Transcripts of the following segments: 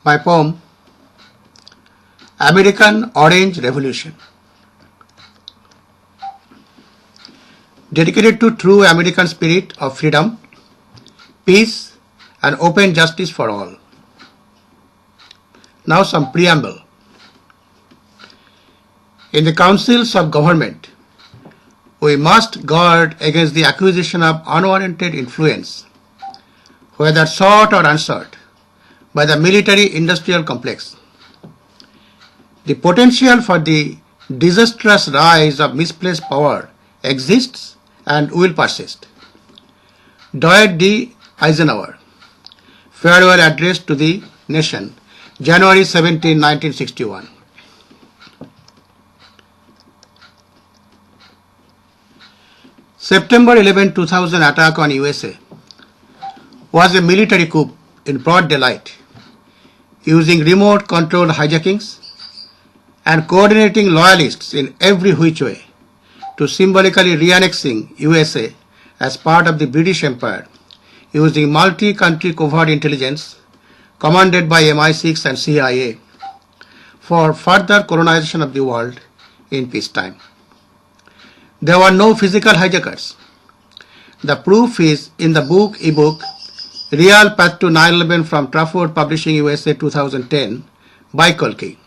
my poem American Orange Revolution, dedicated to true American spirit of freedom, peace and open justice for all. Now some preamble. In the councils of government, we must guard against the acquisition of unwarranted influence, whether sought or unsought, by the military-industrial complex. The potential for the disastrous rise of misplaced power exists and will persist. Dwight D. Eisenhower, Farewell Address to the Nation, January 17, 1961. September 11, 2000 attack on USA was a military coup in broad daylight, using remote-controlled hijackings and coordinating loyalists in every which way to symbolically re-annexing USA as part of the British Empire, using multi-country covert intelligence commanded by MI6 and CIA for further colonization of the world in peacetime. There were no physical hijackers. The proof is in the ebook Real Path to 9/11 from Trafford Publishing USA 2010 by Kolke.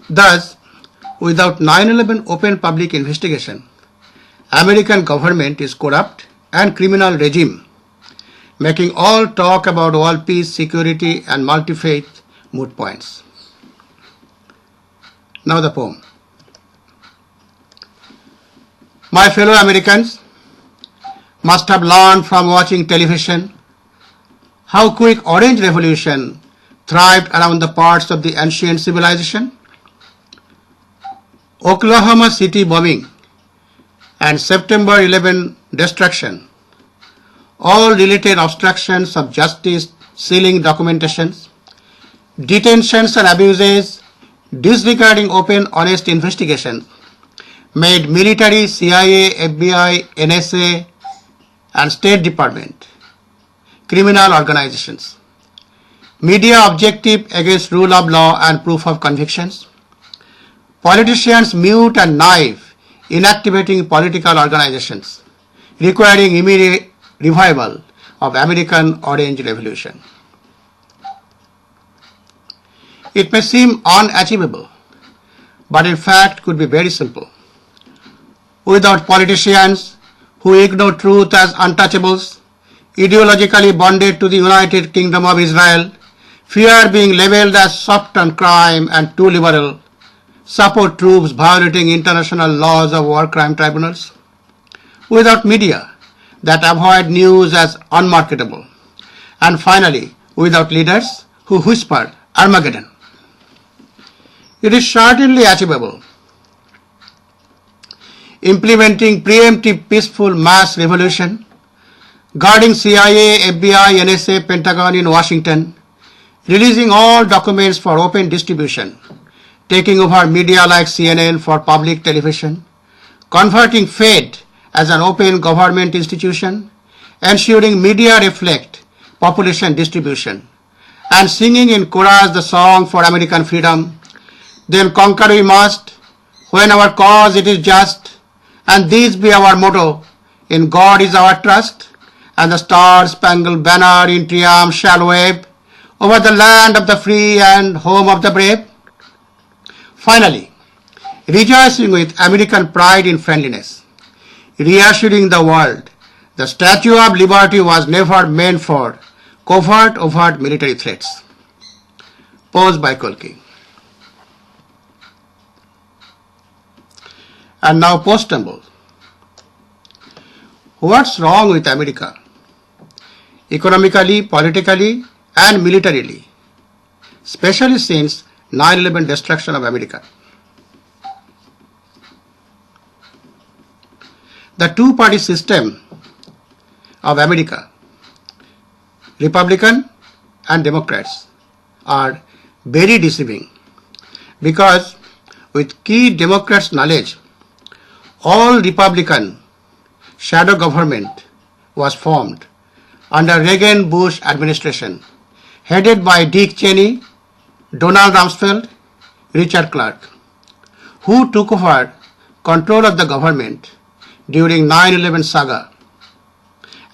Thus, without 9/11 open public investigation, American government is corrupt and criminal regime, making all talk about world peace, security and multi-faith moot points. Now the poem. My fellow Americans must have learned from watching television how quick Orange Revolution thrived around the parts of the ancient civilization. Oklahoma City bombing and September 11 destruction, all related obstructions of justice, sealing documentations, detentions and abuses, disregarding open, honest investigations, made military, CIA, FBI, NSA, and State Department criminal organizations. Media objective against rule of law and proof of convictions. Politicians mute and naive, inactivating political organizations, requiring immediate revival of American Orange Revolution. It may seem unachievable, but in fact could be very simple. Without politicians who ignore truth as untouchables, ideologically bonded to the United Kingdom of Israel, fear being labeled as soft on crime and too liberal, support troops violating international laws of war crime tribunals, without media that avoid news as unmarketable, and finally, without leaders who whisper Armageddon. It is certainly achievable. Implementing preemptive peaceful mass revolution, guarding CIA, FBI, NSA, Pentagon in Washington, releasing all documents for open distribution, taking over media like CNN for public television, converting Fed as an open government institution, ensuring media reflect population distribution, and singing in chorus the song for American freedom, then conquer we must, when our cause it is just, and this be our motto, in God is our trust, and the star-spangled banner in triumph shall wave over the land of the free and home of the brave. Finally, rejoicing with American pride in friendliness, reassuring the world the Statue of Liberty was never meant for overt military threats. Pose by Kolke. And now post-tumble. What's wrong with America? Economically, politically, and militarily, especially since 9/11 destruction of America. The two-party system of America, Republican and Democrats, are very deceiving because with key Democrats' knowledge, all Republican shadow government was formed under Reagan-Bush administration, headed by Dick Cheney, Donald Rumsfeld, Richard Clark, who took over control of the government during 9/11 saga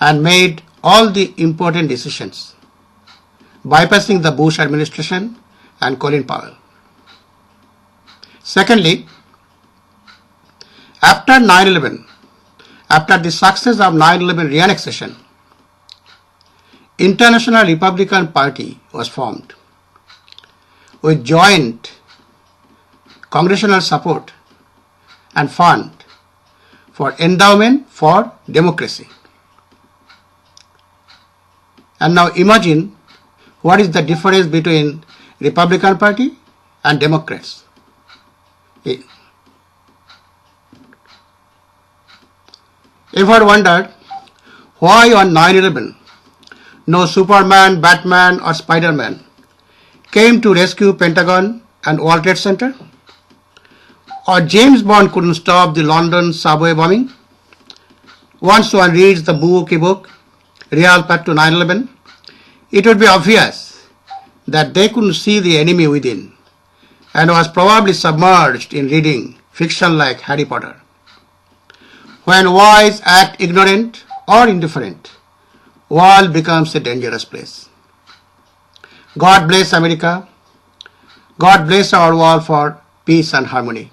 and made all the important decisions, bypassing the Bush administration and Colin Powell. Secondly, after 9/11, after the success of 9/11 reannexation, International Republican Party was formed with joint congressional support and fund for endowment for democracy. And now imagine what is the difference between Republican Party and Democrats. Ever wondered why on 9/11 no Superman, Batman or Spider-Man came to rescue Pentagon and World Trade Center? Or James Bond couldn't stop the London subway bombing? Once one reads the book, Real Path to 9/11, it would be obvious that they couldn't see the enemy within and was probably submerged in reading fiction like Harry Potter. When wise act ignorant or indifferent, world becomes a dangerous place. God bless America. God bless our world for peace and harmony.